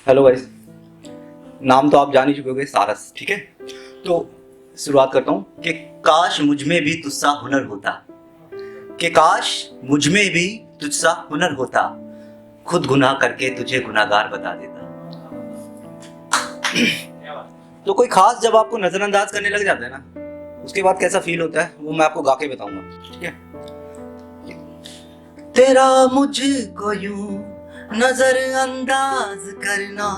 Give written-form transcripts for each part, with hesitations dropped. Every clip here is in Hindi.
Hello guys. नाम तो आप जान ही चुके होंगे, सारस। ठीक है, तो शुरुआत करता हूँ कि काश मुझ में भी तुझसा हुनर होता, कि काश मुझ में भी तुझसा हुनर होता, खुद गुनाह करके तुझे गुनाहगार बता देता। तो कोई खास जब आपको नजरअंदाज करने लग जाता है ना, उसके बाद कैसा फील होता है वो मैं आपको गा के बताऊंगा। ठीक है। तेरा मुझको यूं नजरअंदाज करना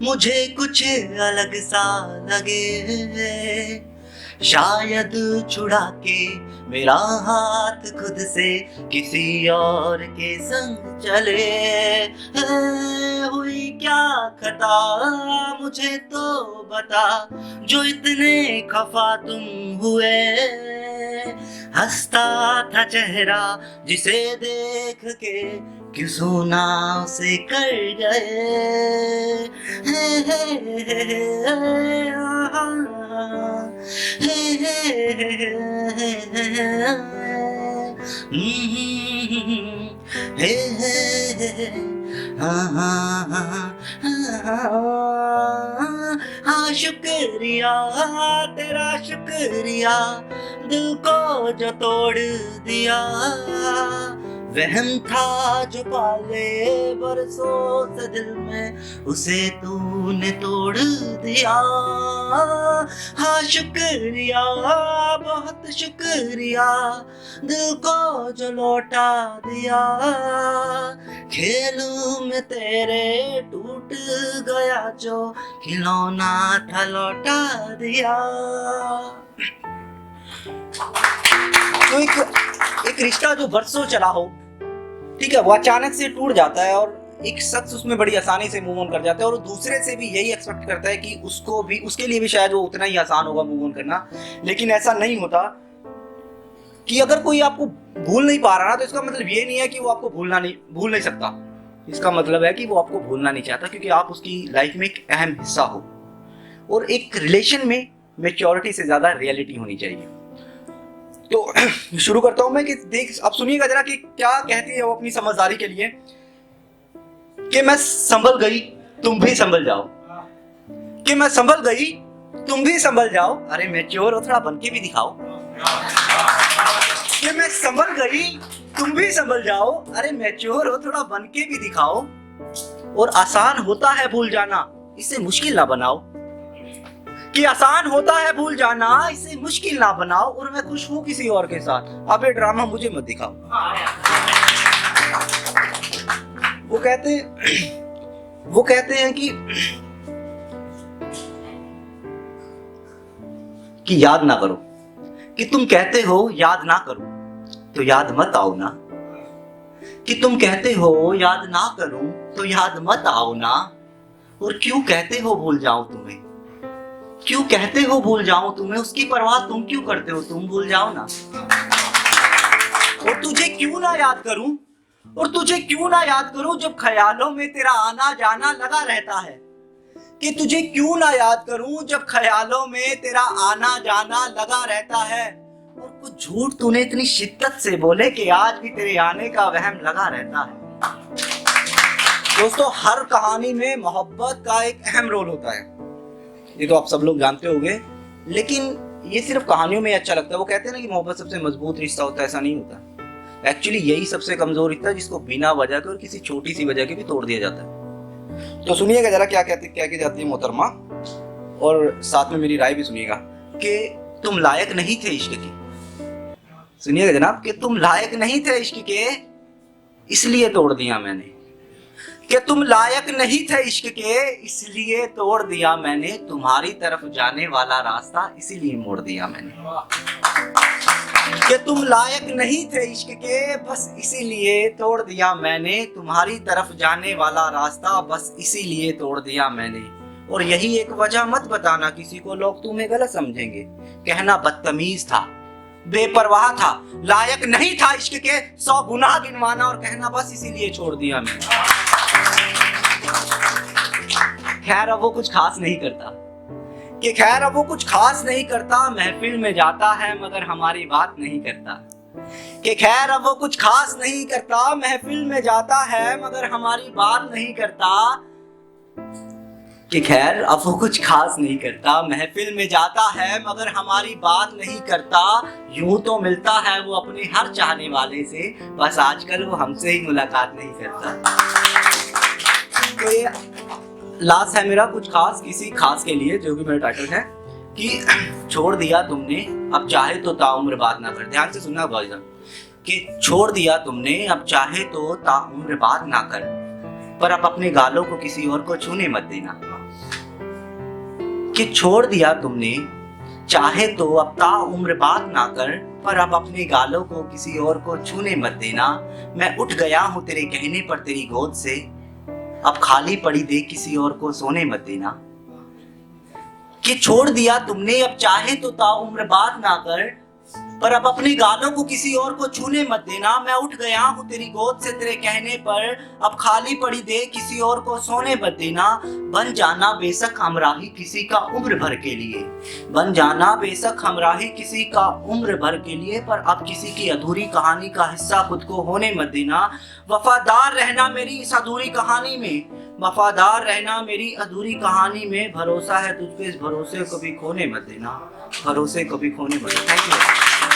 मुझे कुछ अलग सा लगे, शायद छुड़ा के मेरा हाथ खुद से किसी और के संग चले। हुई क्या खता मुझे तो बता, जो इतने खफा तुम हुए। हंसता था चेहरा जिसे देख के क्यों सोना उसे कर गए। हाँ शुक्रिया तेरा शुक्रिया, दिल को जो तोड़ दिया। वहम था जो पाले बरसों से दिल में, उसे तूने तोड़ दिया। हाँ शुक्रिया बहुत शुक्रिया, दिल को जो लौटा दिया। खेल में तेरे टूट गया जो खिलौना था, लौटा दिया। तो एक रिश्ता जो बरसों चला हो, ठीक है, वो अचानक से टूट जाता है और एक शख्स उसमें बड़ी आसानी से मूव ऑन कर जाता है और दूसरे से भी यही एक्सपेक्ट करता है कि उसको भी, उसके लिए भी शायद वो उतना ही आसान होगा मूव ऑन करना। लेकिन ऐसा नहीं होता कि अगर कोई आपको भूल नहीं पा रहा ना, तो इसका मतलब ये नहीं है कि वो आपको भूल नहीं सकता। इसका मतलब है कि वो आपको भूलना नहीं चाहता, क्योंकि आप उसकी लाइफ में एक अहम हिस्सा हो। और एक रिलेशन में मैच्योरिटी से ज्यादा रियलिटी होनी चाहिए। तो शुरू करता हूं मैं कि देख, अब सुनिएगा जरा कि क्या कहती है वो अपनी समझदारी के लिए, कि मैं संभल गई तुम भी संभल जाओ, कि मैं संभल गई तुम भी संभल जाओ। अरे मैच्योर हो, थोड़ा बनके भी दिखाओ। कि मैं संभल गई तुम भी संभल जाओ, अरे मैच्योर हो, थोड़ा बनके भी दिखाओ। और आसान होता है भूल जाना, इसे मुश्किल ना बनाओ। कि आसान होता है भूल जाना, इसे मुश्किल ना बनाओ। और मैं खुश हूं किसी और के साथ, अब ये ड्रामा मुझे मत दिखाओ। वो कहते हैं कि याद ना करो, कि तुम कहते हो याद ना करूं तो याद मत आओ ना, कि तुम कहते हो याद ना करूं तो याद मत आओ ना। और क्यों कहते हो भूल जाऊं तुम्हें, क्यों कहते हो भूल जाऊं तुम्हें, उसकी परवाह तुम क्यों करते हो, तुम भूल जाओ ना। और तुझे क्यों ना याद करूं, और तुझे क्यों ना याद करूं जब ख्यालों में तेरा आना जाना लगा रहता है। कि तुझे क्यों ना याद करूं जब ख्यालों में तेरा आना जाना लगा रहता है। और कुछ झूठ तूने इतनी शिद्दत से बोले कि आज भी तेरे आने का वहम लगा रहता है। दोस्तों, हर कहानी में मोहब्बत का एक अहम रोल होता है, ये तो आप सब लोग जानते होंगे। लेकिन ये सिर्फ कहानियों में अच्छा लगता है। वो कहते हैं ना कि मोहब्बत सबसे मजबूत रिश्ता होता है, ऐसा नहीं होता। एक्चुअली यही सबसे कमजोर रिश्ता है, जिसको बिना वजह के और किसी छोटी सी वजह के भी तोड़ दिया जाता है। तो सुनिएगा जरा क्या की जाती है मोहतरमा, और साथ में मेरी राय भी सुनिएगा। कि तुम लायक नहीं थे इश्क की, सुनिएगा जनाब, कि तुम लायक नहीं थे इश्क के इसलिए तोड़ दिया मैंने। कि तुम लायक नहीं थे इश्क के इसलिए तोड़ दिया मैंने, तुम्हारी तरफ जाने वाला रास्ता इसीलिए मोड़ दिया मैंने। कि तुम लायक नहीं थे इश्क के बस इसीलिए तोड़ दिया मैंने, तुम्हारी तरफ जाने वाला रास्ता बस इसीलिए तोड़ दिया मैंने। और यही एक वजह मत बताना किसी को, लोग तुम्हें गलत समझेंगे। कहना बदतमीज था, बेपरवाह था, लायक नहीं था इश्क के, 100 गुनाह गिनवाना और कहना बस इसीलिए छोड़ दिया मैंने। खैर अब वो कुछ खास नहीं करता, कि खैर अब वो कुछ खास नहीं करता, महफिल में जाता है मगर हमारी बात नहीं करता। कि खैर अब वो कुछ खास नहीं करता, महफिल में जाता है मगर हमारी बात नहीं करता। कि खैर अब वो कुछ खास नहीं करता, महफिल में जाता है मगर हमारी बात नहीं करता, यूं तो मिलता है वो अपने हर चाहने वाले से, बस आजकल वो हमसे ही मुलाकात नहीं करता। तो ये लास्ट है मेरा कुछ खास किसी खास के लिए, जो कि मेरा टाइटल है कि छोड़ दिया तुमने अब चाहे तो ताउम्र बात ना कर। ध्यान से सुनना भाईजान, कि छोड़ दिया तुमने अब चाहे तो ताउम्र बात ना कर, पर अब अपने गालों को किसी और को छूने मत देना। कि छोड़ दिया तुमने चाहे तो अब ताउम्र बात ना कर, पर अब अपने गालों को किसी और को छूने मत देना। मैं उठ गया हूं तेरे कहने पर तेरी गोद से, अब खाली पड़ी दे किसी और को सोने मत देना। कि छोड़ दिया तुमने अब चाहे तो ताउम्र बात ना कर, पर अब अपने गालों को किसी और को छूने मत देना। मैं उठ गया हूँ तेरी गोद से तेरे कहने पर, अब खाली पड़ी दे किसी और को सोने मत देना। बन जाना बेशक हमराही किसी का उम्र भर के लिए, बन जाना बेशक हमराही किसी का उम्र भर के लिए, पर अब किसी की अधूरी कहानी का हिस्सा खुद को होने मत देना। वफादार रहना मेरी इस अधूरी कहानी में, वफादार रहना मेरी अधूरी कहानी में, भरोसा है तुझ पे इस भरोसे को भी खोने मत देना, भरोसे को भी खोने मत देना। Thank you.